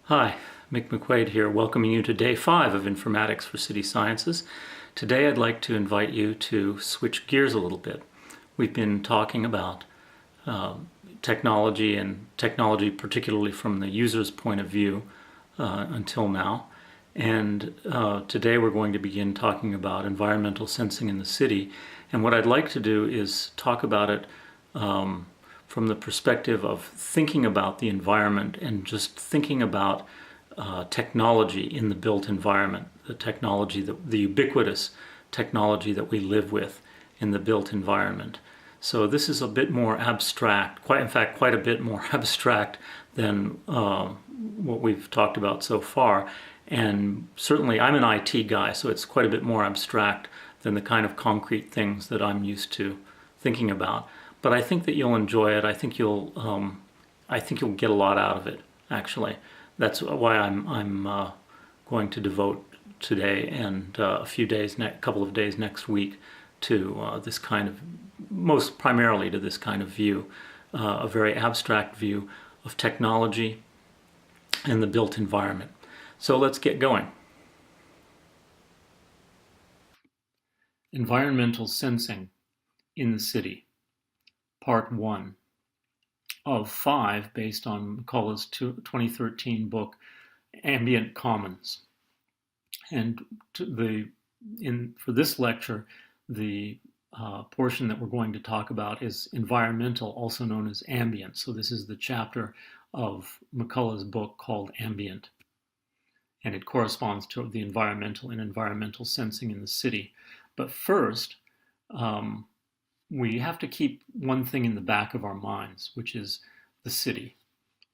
Hi, Mick McQuaid here, welcoming you to Day 5 of Informatics for City Sciences. Today I'd like to invite you to switch gears a little bit. We've been talking about technology, and technology particularly from the user's point of view until now. And today we're going to begin talking about environmental sensing in the city. And what I'd like to do is talk about it from the perspective of thinking about the environment and just thinking about technology in the built environment, the technology, the ubiquitous technology that we live with in the built environment. So this is a bit more abstract, quite a bit more abstract than what we've talked about so far. And certainly I'm an IT guy, so it's quite a bit more abstract than the kind of concrete things that I'm used to thinking about. But I think that you'll enjoy it. I think you'll get a lot out of it. Actually, that's why I'm going to devote today and couple of days next week to this kind of, most primarily to this kind of view, a very abstract view of technology and the built environment. So let's get going. Environmental sensing in the city. Part 1 of 5, based on McCullough's 2013 book, Ambient Commons. And for this lecture, the portion that we're going to talk about is environmental, also known as ambient. So this is the chapter of McCullough's book called Ambient. And it corresponds to the environmental and environmental sensing in the city. But first, we have to keep one thing in the back of our minds, which is the city.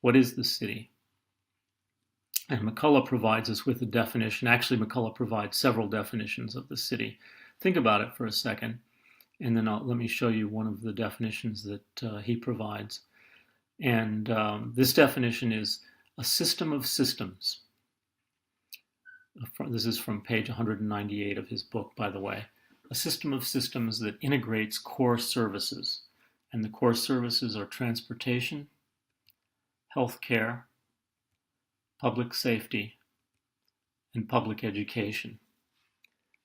What is the city? And McCullough provides us with a definition. Actually, McCullough provides several definitions of the city. Think about it for a second, and then let me show you one of the definitions that he provides. And this definition is a system of systems. This is from page 198 of his book, by the way. A system of systems that integrates core services. And the core services are transportation, healthcare, public safety, and public education.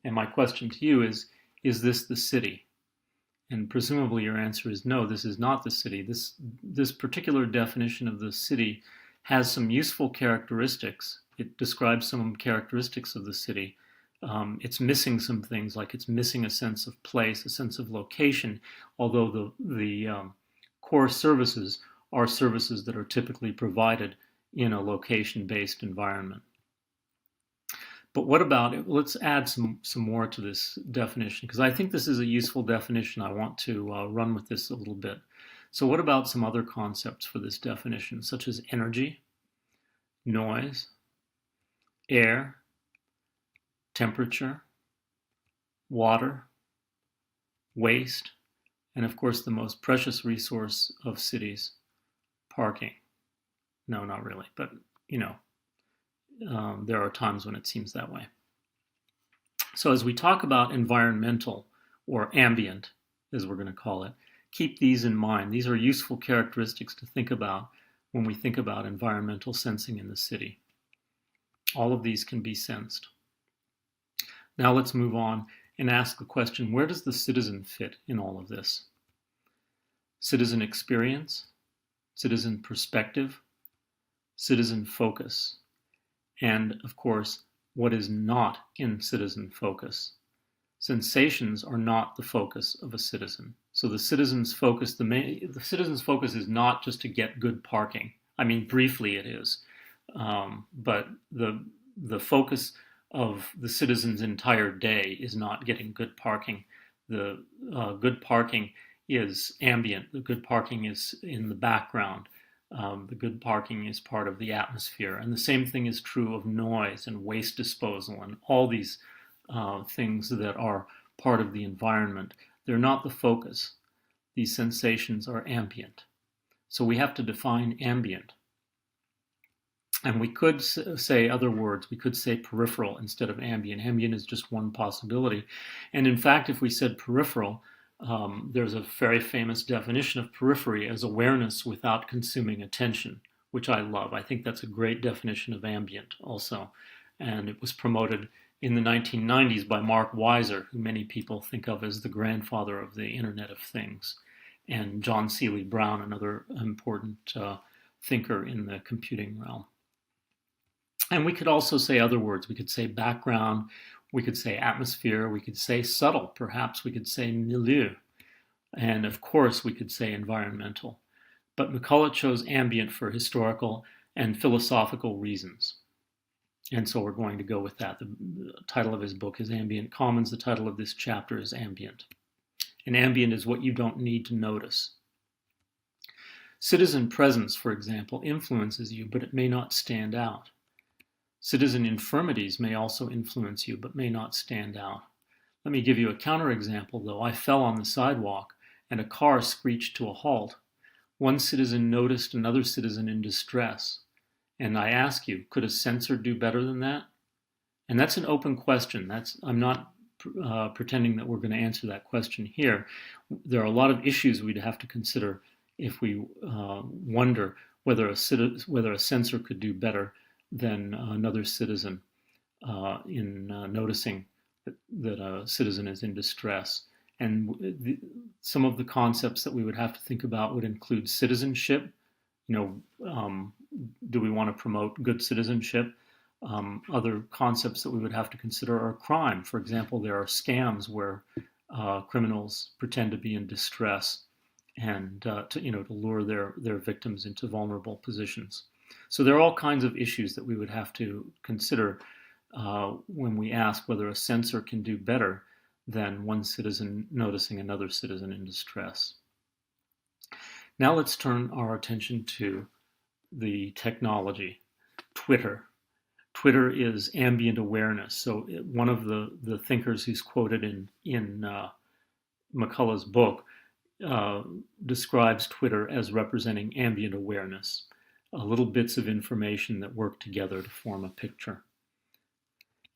And my question to you is this the city? And presumably your answer is no, this is not the city. This particular definition of the city has some useful characteristics. It describes some characteristics of the city. It's missing some things, like it's missing a sense of place, a sense of location, although the core services are services that are typically provided in a location-based environment. But what about it? Let's add some more to this definition, because I think this is a useful definition. I want to run with this a little bit. So what about some other concepts for this definition, such as energy, noise, air, temperature, water, waste, and of course the most precious resource of cities, parking. No, not really, but there are times when it seems that way. So as we talk about environmental, or ambient, as we're going to call it, keep these in mind. These are useful characteristics to think about when we think about environmental sensing in the city. All of these can be sensed. Now let's move on and ask the question, where does the citizen fit in all of this? Citizen experience, citizen perspective, citizen focus, and of course, what is not in citizen focus? Sensations are not the focus of a citizen. So the citizen's focus, the citizen's focus is not just to get good parking. I mean, briefly it is, but the focus of the citizen's entire day is not getting good parking. The good parking is ambient. The good parking is in the background. The good parking is part of the atmosphere. And the same thing is true of noise and waste disposal and all these things that are part of the environment. They're not the focus. These sensations are ambient. So we have to define ambient. And we could say other words. We could say peripheral instead of ambient. Ambient is just one possibility. And in fact, if we said peripheral, there's a very famous definition of periphery as awareness without consuming attention, which I love. I think that's a great definition of ambient also. And it was promoted in the 1990s by Mark Weiser, who many people think of as the grandfather of the Internet of Things, and John Seely Brown, another important thinker in the computing realm. And we could also say other words. We could say background, we could say atmosphere, we could say subtle, perhaps we could say milieu, and of course we could say environmental. But McCullough chose ambient for historical and philosophical reasons. And so we're going to go with that. The title of his book is Ambient Commons. The title of this chapter is Ambient. And ambient is what you don't need to notice. Citizen presence, for example, influences you, but it may not stand out. Citizen infirmities may also influence you, but may not stand out. Let me give you a counterexample, though. I fell on the sidewalk, and a car screeched to a halt. One citizen noticed another citizen in distress. And I ask you, could a censor do better than that? And that's an open question. I'm not pretending that we're going to answer that question here. There are a lot of issues we'd have to consider if we wonder whether a censor could do better than another citizen in noticing that a citizen is in distress. And some of the concepts that we would have to think about would include citizenship. Do we want to promote good citizenship? Other concepts that we would have to consider are crime. For example, there are scams where criminals pretend to be in distress and to lure their victims into vulnerable positions. So there are all kinds of issues that we would have to consider when we ask whether a censor can do better than one citizen noticing another citizen in distress. Now let's turn our attention to the technology, Twitter. Twitter is ambient awareness. So one of the thinkers who's quoted in McCullough's book describes Twitter as representing ambient awareness, little bits of information that work together to form a picture.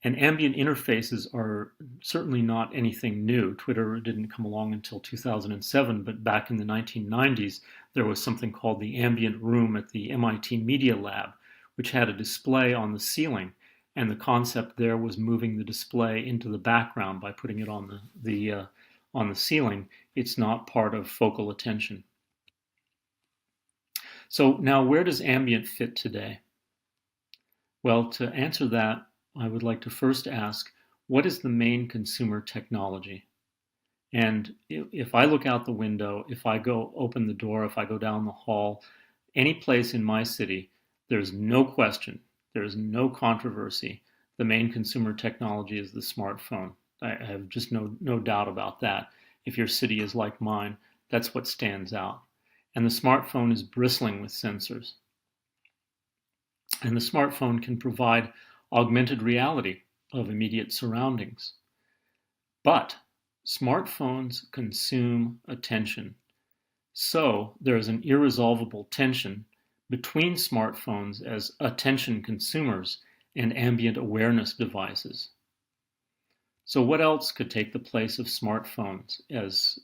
And ambient interfaces are certainly not anything new. Twitter didn't come along until 2007, but back in the 1990s, there was something called the Ambient Room at the MIT Media Lab, which had a display on the ceiling. And the concept there was moving the display into the background by putting it on the ceiling. It's not part of focal attention. So now, where does ambient fit today? Well, to answer that, I would like to first ask, what is the main consumer technology? And if I look out the window, if I go open the door, if I go down the hall, any place in my city, there's no question, there's no controversy. The main consumer technology is the smartphone. I have just no doubt about that. If your city is like mine, that's what stands out. And the smartphone is bristling with sensors. And the smartphone can provide augmented reality of immediate surroundings. But smartphones consume attention. So there is an irresolvable tension between smartphones as attention consumers and ambient awareness devices. So what else could take the place of smartphones as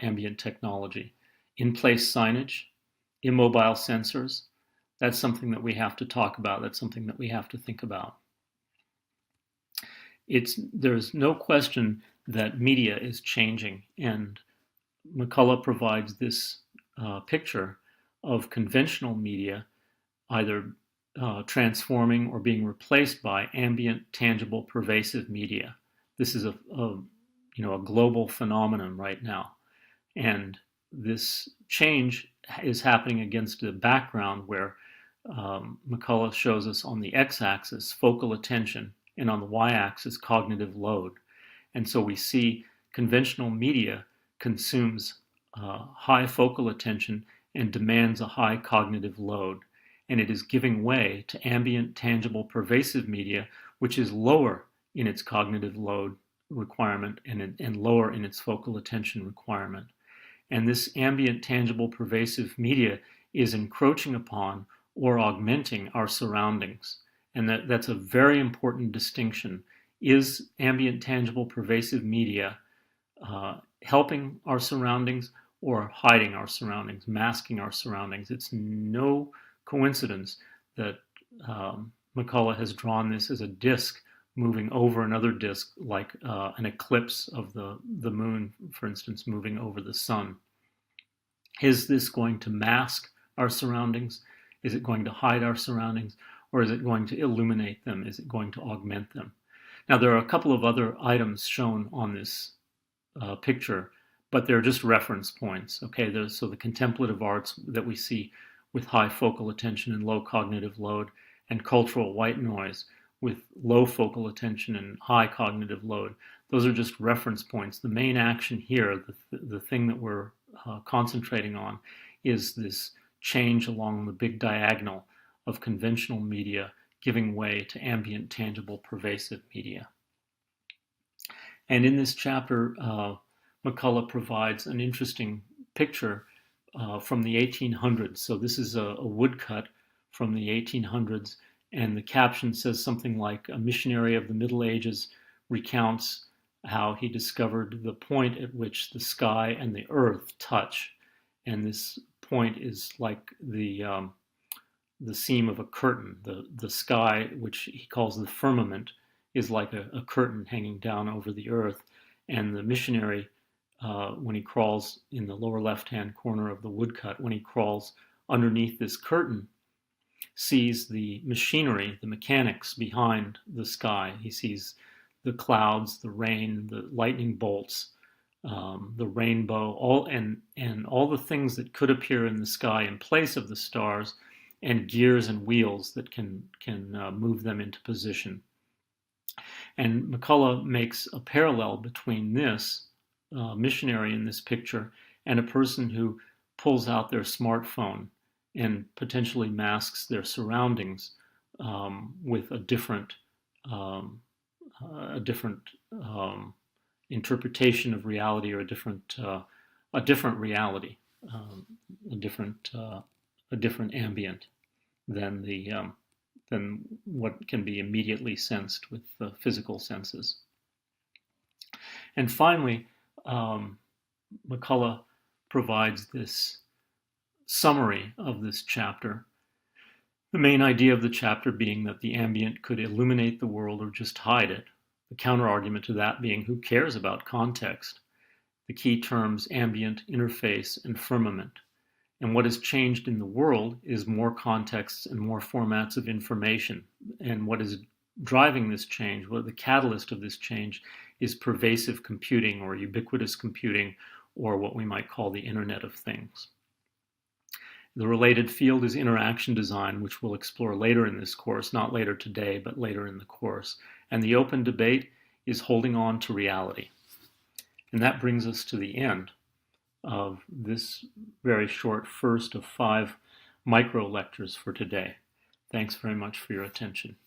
ambient technology? In-place signage, immobile sensors. That's something that we have to talk about. That's something that we have to think about. There's no question that media is changing, and McCullough provides this picture of conventional media either transforming or being replaced by ambient, tangible, pervasive media. This is a global phenomenon right now, and this change is happening against a background where McCullough shows us on the x-axis focal attention and on the y-axis cognitive load. And so we see conventional media consumes high focal attention and demands a high cognitive load. And it is giving way to ambient, tangible, pervasive media, which is lower in its cognitive load requirement and lower in its focal attention requirement. And this ambient, tangible, pervasive media is encroaching upon or augmenting our surroundings. And that's a very important distinction. Is ambient, tangible, pervasive media helping our surroundings or hiding our surroundings, masking our surroundings? It's no coincidence that McCullough has drawn this as a disk moving over another disk, like an eclipse of the moon, for instance, moving over the sun. Is this going to mask our surroundings? Is it going to hide our surroundings? Or is it going to illuminate them? Is it going to augment them? Now, there are a couple of other items shown on this picture, but they're just reference points. Okay, so the contemplative arts that we see with high focal attention and low cognitive load, and cultural white noise with low focal attention and high cognitive load. Those are just reference points. The main action here, the thing that we're concentrating on, is this change along the big diagonal of conventional media giving way to ambient, tangible, pervasive media. And in this chapter, McCullough provides an interesting picture from the 1800s. So this is a woodcut from the 1800s, and the caption says something like, "A missionary of the Middle Ages recounts how he discovered the point at which the sky and the earth touch." And this point is like the seam of a curtain. The sky, which he calls the firmament, is like a curtain hanging down over the earth. And the missionary, when he crawls in the lower left-hand corner of the woodcut, when he crawls underneath this curtain, sees the machinery, the mechanics behind the sky. He sees the clouds, the rain, the lightning bolts, the rainbow, all the things that could appear in the sky in place of the stars, and gears and wheels that can move them into position. And McCullough makes a parallel between this missionary in this picture and a person who pulls out their smartphone and potentially masks their surroundings with a different interpretation of reality, or a different reality, a different ambient than what can be immediately sensed with the physical senses. And finally, McCullough provides this summary of this chapter. The main idea of the chapter being that the ambient could illuminate the world or just hide it. The counter-argument to that being, who cares about context? The key terms ambient, interface, and firmament. And what has changed in the world is more contexts and more formats of information. And what is driving this change, what the catalyst of this change, is pervasive computing or ubiquitous computing, or what we might call the Internet of Things. The related field is interaction design, which we'll explore later in this course, not later today, but later in the course. And the open debate is holding on to reality. And that brings us to the end of this very short first of 5 micro lectures for today. Thanks very much for your attention.